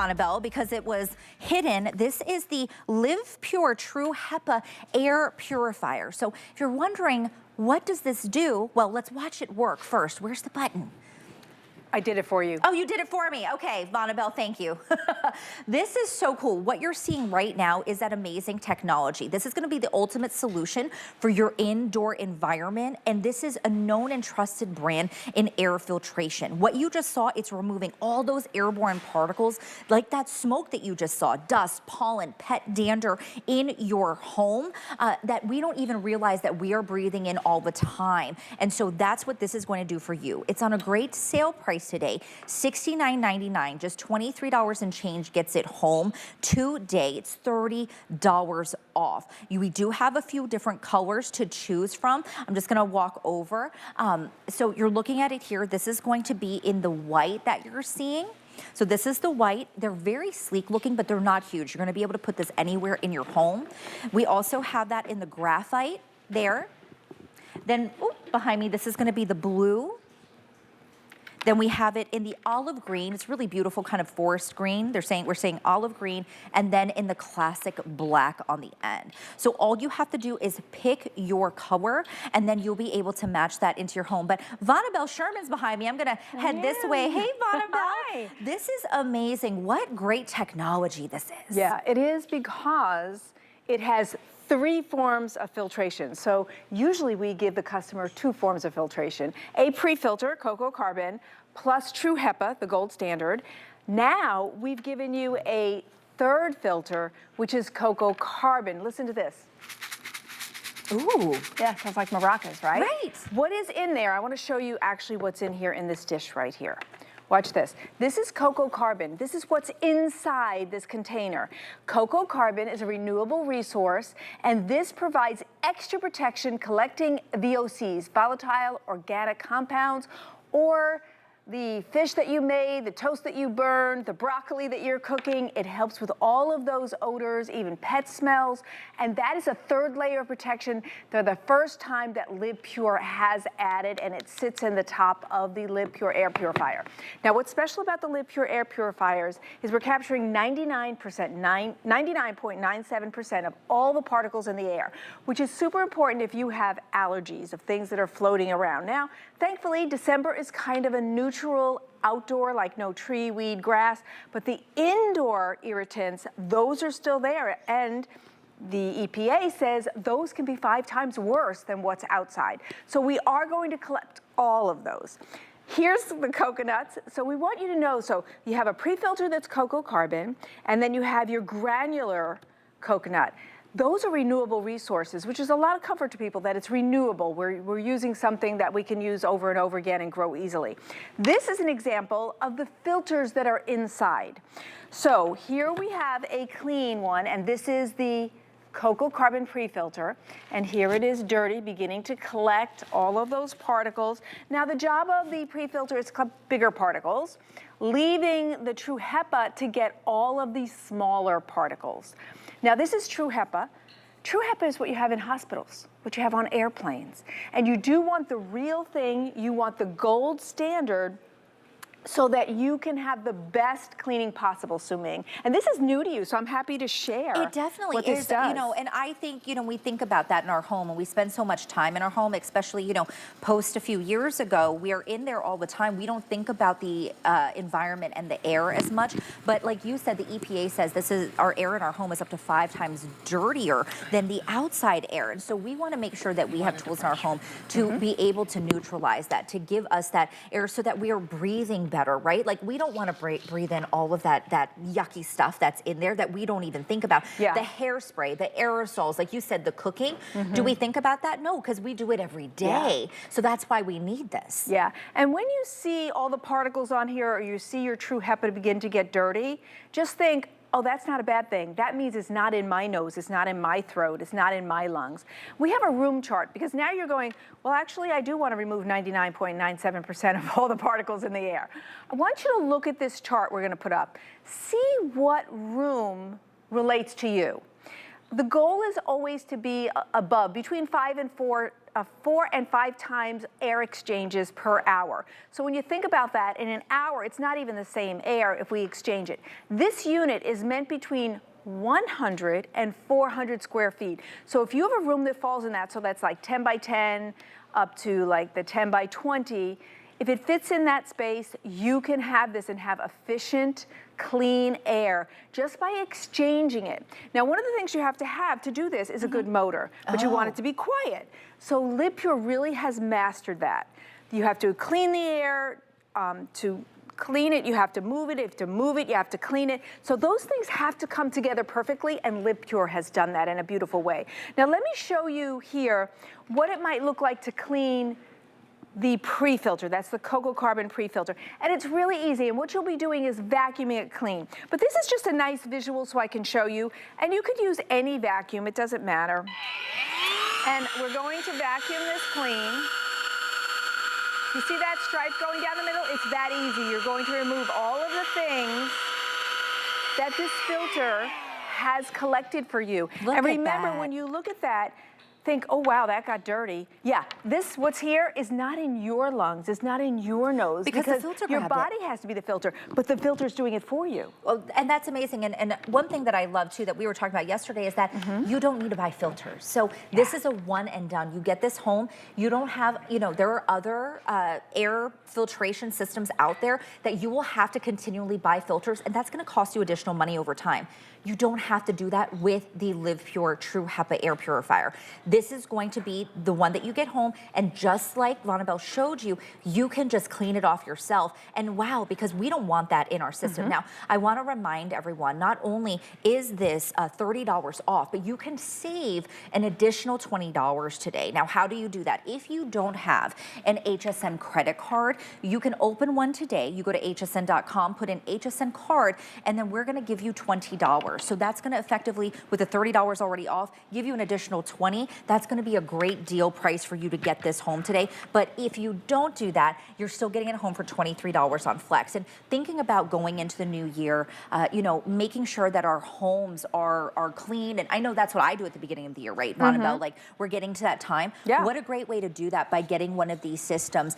Annabelle, because it was hidden. This is the LivePure True HEPA air purifier. So if you're wondering, what does this do? Well, let's watch it work first. Where's the button? I did it for you. Oh, you did it for me. Okay, Annabelle, thank you. This is so cool. What you're seeing right now is that amazing technology. This is gonna be the ultimate solution for your indoor environment, and this is a known and trusted brand in air filtration. What you just saw, it's removing all those airborne particles, like that smoke that you just saw, dust, pollen, pet dander in your home, that we don't even realize that we are breathing in all the time. And so that's what this is going to do for you. It's on a great sale price today, $69.99, just $23 and change gets it home today. It's $30 off. We do have a few different colors to choose from. I'm just gonna walk over. So you're looking at it here. This is going to be in the white that you're seeing. So this is the white. They're very sleek looking, but they're not huge. You're gonna be able to put this anywhere in your home. We also have that in the graphite there. Then behind me, this is gonna be the blue. Then we have it in the olive green. It's really beautiful, kind of forest green. We're saying olive green, and then in the classic black on the end. So all you have to do is pick your color, and then you'll be able to match that into your home. But Annabelle Sherman's behind me. I'm gonna head this way. Hey, Annabelle. Hi. This is amazing. What great technology this is. Yeah, it is, because it has 3 forms of filtration. So usually we give the customer 2 forms of filtration. A pre-filter, cocoa carbon, plus True HEPA, the gold standard. Now we've given you a 3rd filter, which is cocoa carbon. Listen to this. Ooh. Yeah, sounds like maracas, right? Right. What is in there? I want to show you actually what's in here in this dish right here. Watch this. This is cocoa carbon. This is what's inside this container. Cocoa carbon is a renewable resource, and this provides extra protection collecting VOCs, volatile organic compounds, or the fish that you made, the toast that you burned, the broccoli that you're cooking. It helps with all of those odors, even pet smells. And that is a 3rd layer of protection. They're the first time that LivePure has added, and it sits in the top of the LivePure air purifier. Now, what's special about the LivePure air purifiers is we're capturing 99.97% of all the particles in the air, which is super important if you have allergies of things that are floating around. Now, thankfully, December is kind of a neutral outdoor, like no tree, weed, grass, but the indoor irritants, those are still there. And the EPA says those can be 5 times worse than what's outside. So we are going to collect all of those. Here's the coconuts. So we want you to know, so you have a pre-filter that's cocoa carbon, and then you have your granular coconut. Those are renewable resources, which is a lot of comfort to people that it's renewable. We're using something that we can use over and over again and grow easily. This is an example of the filters that are inside. So here we have a clean one, and this is the cocoa carbon pre-filter, and here it is dirty, beginning to collect all of those particles. Now the job of the pre-filter is to collect bigger particles, leaving the True HEPA to get all of these smaller particles. Now this is True HEPA. True HEPA is what you have in hospitals, what you have on airplanes. And you do want the real thing, you want the gold standard, so that you can have the best cleaning possible, Su Ming. And this is new to you, so I'm happy to share. It definitely what is, this does. you know, and I think, you know, we think about that in our home, and we spend so much time in our home, especially, you know, post a few years ago, we are in there all the time. We don't think about the environment and the air as much, but like you said, the EPA says this is, our air in our home is up to 5 times dirtier than the outside air. And so we want to make sure that we have tools in our home to be able to neutralize that, to give us that air so that we are breathing better, right? Like we don't want to breathe in all of that yucky stuff that's in there that we don't even think about. Yeah. The hairspray, the aerosols, like you said, the cooking. Do we think about that? No, because we do it every day. Yeah. So that's why we need this. Yeah, and when you see all the particles on here, or you see your True HEPA begin to get dirty, just think, oh, that's not a bad thing. That means it's not in my nose, it's not in my throat, it's not in my lungs. We have a room chart, because now you're going, well, actually, I do want to remove 99.97% of all the particles in the air. I want you to look at this chart we're going to put up. See what room relates to you. The goal is always to be above, between 5 and 4 4 and 5 times air exchanges per hour. So when you think about that, in an hour, it's not even the same air if we exchange it. This unit is meant between 100 and 400 square feet. So if you have a room that falls in that, so that's like 10 by 10 up to like the 10 by 20, if it fits in that space, you can have this and have efficient, clean air just by exchanging it. Now, one of the things you have to do this is a good motor, but you want it to be quiet. So LivePure really has mastered that. You have to clean the air, to clean it, you have to move it. If to move it, you have to clean it. So those things have to come together perfectly, and LivePure has done that in a beautiful way. Now, let me show you here what it might look like to clean the pre-filter. That's the cocoa carbon pre-filter. And it's really easy, and what you'll be doing is vacuuming it clean. But this is just a nice visual so I can show you, and you could use any vacuum, it doesn't matter. And we're going to vacuum this clean. You see that stripe going down the middle? It's that easy. You're going to remove all of the things that this filter has collected for you. And remember, when you look at that, think, oh wow, that got dirty. Yeah, what's here is not in your lungs, it's not in your nose. Because the filter your body has to be the filter, but the filter's doing it for you. Well, and that's amazing. And one thing that I love too that we were talking about yesterday is that you don't need to buy filters. So this is a one and done. You get this home, you don't have, there are other air filtration systems out there that you will have to continually buy filters, and that's gonna cost you additional money over time. You don't have to do that with the LivePure True HEPA air purifier. This is going to be the one that you get home, and just like Vonabelle showed you, you can just clean it off yourself. And wow, because we don't want that in our system. Now, I want to remind everyone, not only is this $30 off, but you can save an additional $20 today. Now, how do you do that? If you don't have an HSN credit card, you can open one today. You go to hsn.com, put in HSN card, and then we're going to give you $20. So that's going to effectively, with the $30 already off, give you an additional $20. That's going to be a great deal price for you to get this home today. But if you don't do that, you're still getting it home for $23 on Flex. And thinking about going into the new year, making sure that our homes are clean. And I know that's what I do at the beginning of the year, right, Vonabelle? Like, we're getting to that time. Yeah. What a great way to do that by getting one of these systems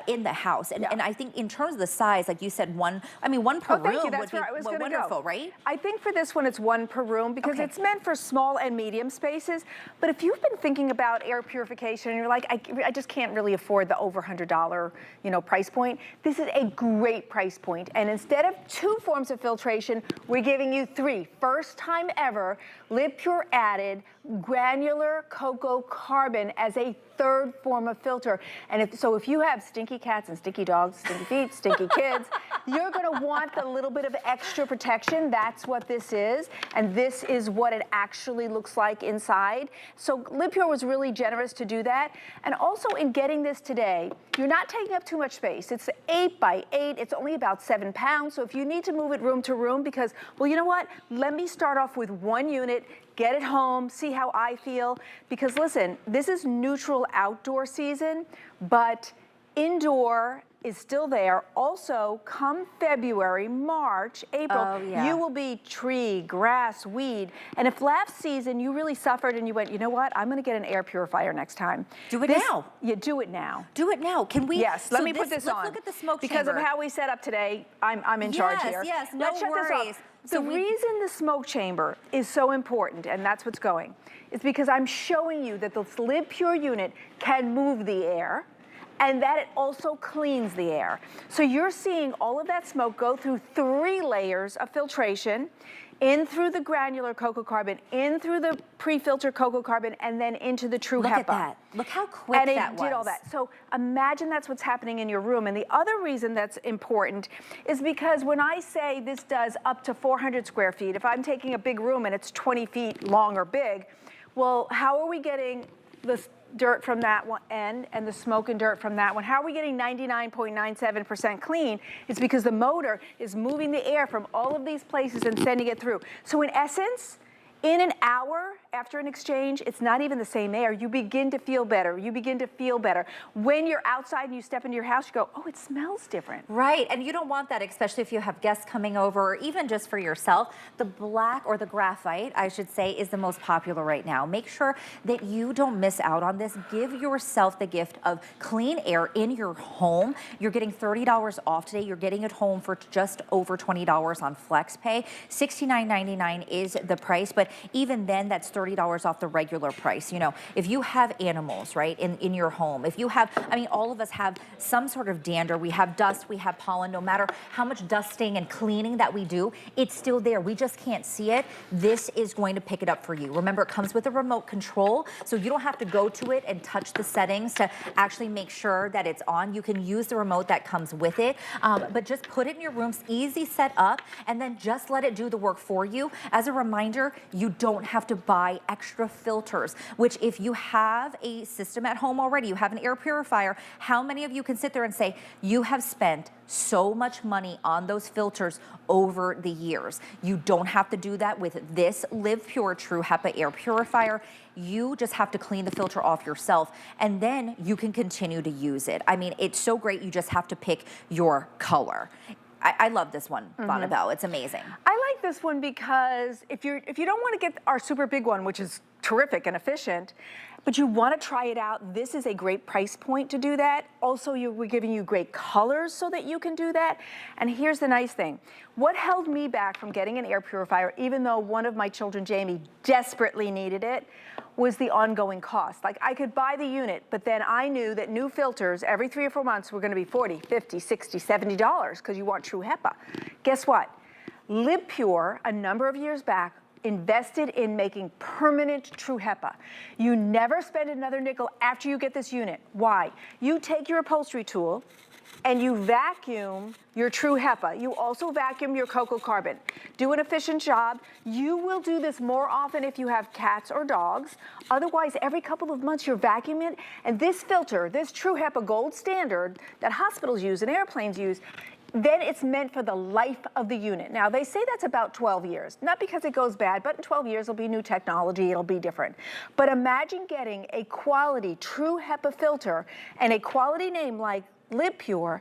in the house. And, and I think in terms of the size, like you said, one per room would be wonderful, right? I think for this one, it's one per room because it's meant for small and medium spaces. But if you've been thinking about air purification and you're like, I just can't really afford the over $100, price point, this is a great price point. And instead of 2 forms of filtration, we're giving you 3. First time ever, LivePure added granular cocoa carbon as a 3rd form of filter. And if you have stinky cats and stinky dogs, stinky feet, stinky kids, you're gonna want the little bit of extra protection. That's what this is. And this is what it actually looks like inside. So LivePure was really generous to do that. And also in getting this today, you're not taking up too much space. It's 8 by 8, it's only about 7 pounds. So if you need to move it room to room because, well, you know what? Let me start off with 1 unit, get it home, see how I feel. Because listen, this is neutral outdoor season, but indoor is still there. Also, come February, March, April, you will be tree, grass, weed. And if last season you really suffered and you went, you know what, I'm gonna get an air purifier next time. Do it now. Yeah, do it now. Do it now. Can we? Yes, let me put this on. Let's look at the smoke because chamber. of how we set up today, I'm in charge here. Yes, no Let's shut worries. this off. The reason the smoke chamber is so important, and that's what's going, is because I'm showing you that the LivePure unit can move the air, and that it also cleans the air. So you're seeing all of that smoke go through 3 layers of filtration, in through the granular cocoa carbon, in through the pre-filter cocoa carbon, and then into the True HEPA. Look at that. Look how quick that was. And it did all that. So imagine that's what's happening in your room. And the other reason that's important is because when I say this does up to 400 square feet, if I'm taking a big room and it's 20 feet long or big, well, how are we getting the dirt from that one end and the smoke and dirt from that one? How are we getting 99.97% clean? It's because the motor is moving the air from all of these places and sending it through. So in essence, In an hour after an exchange, it's not even the same air. You begin to feel better. You begin to feel better. When you're outside and you step into your house, you go, oh, it smells different. Right, and you don't want that, especially if you have guests coming over, or even just for yourself. The black, or the graphite, I should say, is the most popular right now. Make sure that you don't miss out on this. Give yourself the gift of clean air in your home. You're getting $30 off today. You're getting it home for just over $20 on FlexPay. $69.99 is the price, but even then, that's $30 off the regular price. You know, if you have animals, right, in your home, if you have, I mean, all of us have some sort of dander, we have dust, we have pollen, no matter how much dusting and cleaning that we do, it's still there. We just can't see it. This is going to pick it up for you. Remember, it comes with a remote control, so you don't have to go to it and touch the settings to actually make sure that it's on. You can use the remote that comes with it, but just put it in your room's easy set up, and then just let it do the work for you. As a reminder, you don't have to buy extra filters, which if you have a system at home already, you have an air purifier, how many of you can sit there and say, you have spent so much money on those filters over the years? You don't have to do that with this LivePure True HEPA air purifier. You just have to clean the filter off yourself, and then you can continue to use it. I mean, it's so great. You just have to pick your color. I love this one, Vonabelle. It's amazing. I like this one because if you don't want to get our super big one, which is terrific and efficient, but you want to try it out, this is a great price point to do that. Also, we're giving you great colors so that you can do that. And here's the nice thing. What held me back from getting an air purifier, even though one of my children, Jamie, desperately needed it, was the ongoing cost. Like, I could buy the unit, but then I knew that new filters every 3 or 4 months were going to be $40, $50, $60, $70 because you want True HEPA. Guess what? LivePure, a number of years back, invested in making permanent True HEPA. You never spend another nickel after you get this unit. Why? You take your upholstery tool and you vacuum your True HEPA. You also vacuum your cocoa carbon. Do an efficient job. You will do this more often if you have cats or dogs. Otherwise, every couple of months you're vacuuming it. And this filter, this True HEPA gold standard that hospitals use and airplanes use, then it's meant for the life of the unit. Now, they say that's about 12 years. Not because it goes bad, but in 12 years it'll be new technology, it'll be different. But imagine getting a quality True HEPA filter and a quality name like LivePure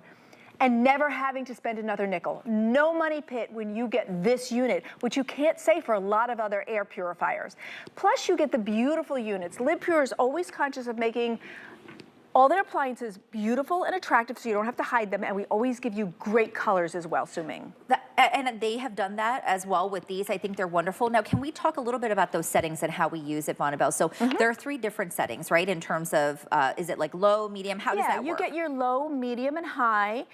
and never having to spend another nickel. No money pit when you get this unit, which you can't say for a lot of other air purifiers. Plus, you get the beautiful units. LivePure is always conscious of making all their appliances beautiful and attractive, so you don't have to hide them, and we always give you great colors as well, Suming. And they have done that as well with these. I think they're wonderful. Now, can we talk a little bit about those settings and how we use it, Vonabelle? So there are 3 different settings, right, in terms of, is it like low, medium? How does that work? Yeah, you get your low, medium, and high.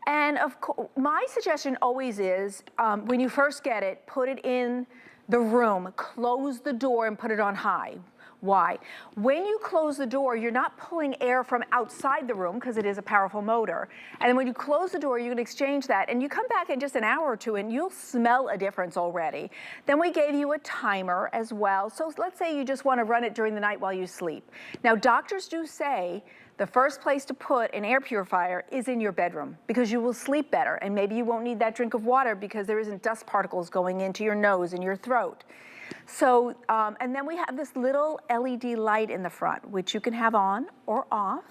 And of course, my suggestion always is, when you first get it, put it in the room, close the door, and put it on high. Why? When you close the door, you're not pulling air from outside the room because it is a powerful motor. And then when you close the door, you can exchange that. And you come back in just an hour or 2 and you'll smell a difference already. Then we gave you a timer as well. So let's say you just want to run it during the night while you sleep. Now, doctors do say the first place to put an air purifier is in your bedroom because you will sleep better. And maybe you won't need that drink of water because there isn't dust particles going into your nose and your throat. So, and then we have this little LED light in the front, which you can have on or off,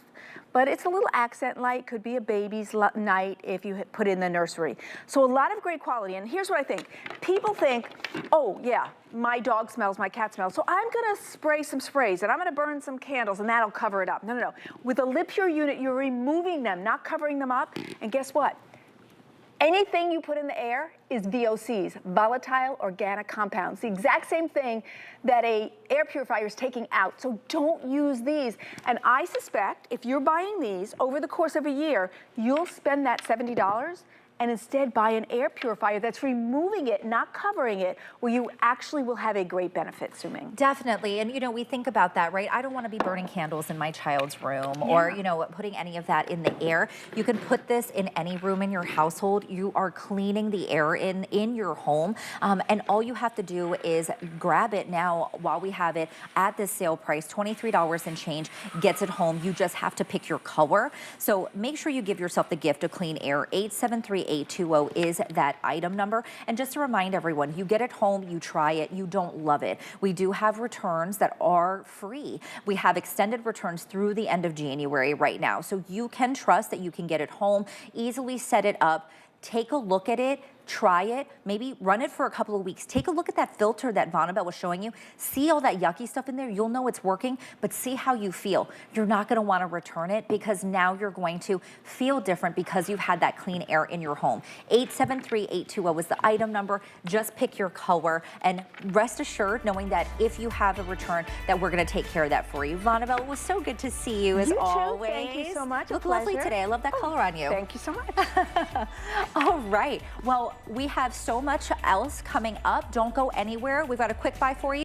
but it's a little accent light, could be a baby's night if you put it in the nursery. So a lot of great quality, and here's what I think. People think, oh yeah, my dog smells, my cat smells, so I'm gonna spray some sprays and I'm gonna burn some candles and that'll cover it up. No, no, no. With a LivePure unit, you're removing them, not covering them up, and guess what? Anything you put in the air is VOCs, volatile organic compounds, the exact same thing that a air purifier is taking out. So don't use these. And I suspect if you're buying these over the course of a year, you'll spend that $70 and instead buy an air purifier that's removing it, not covering it, where you actually will have a great benefit, Suming. Definitely, and you know, we think about that, right? I don't want to be burning candles in my child's room or, you know, putting any of that in the air. You can put this in any room in your household. You are cleaning the air in your home, and all you have to do is grab it now while we have it at this sale price, $23 and change, gets it home. You just have to pick your color. So make sure you give yourself the gift of clean air, 873 873-820 is that item number. And just to remind everyone, you get it home, you try it, you don't love it. We do have returns that are free. We have extended returns through the end of January right now. So you can trust that you can get it home, easily set it up, take a look at it, try it, maybe run it for a couple of weeks. Take a look at that filter that Vonabelle was showing you. See all that yucky stuff in there? You'll know it's working, but see how you feel. You're not gonna wanna return it because now you're going to feel different because you've had that clean air in your home. 873-820 is the item number. Just pick your color and rest assured knowing that if you have a return that we're gonna take care of that for you. Vonabelle, it was so good to see you as You too. always. Thank you so much. Look A lovely pleasure. today. I love that color on you. Thank you so much. All right. Well, we have so much else coming up. Don't go anywhere. We've got a quick buy for you.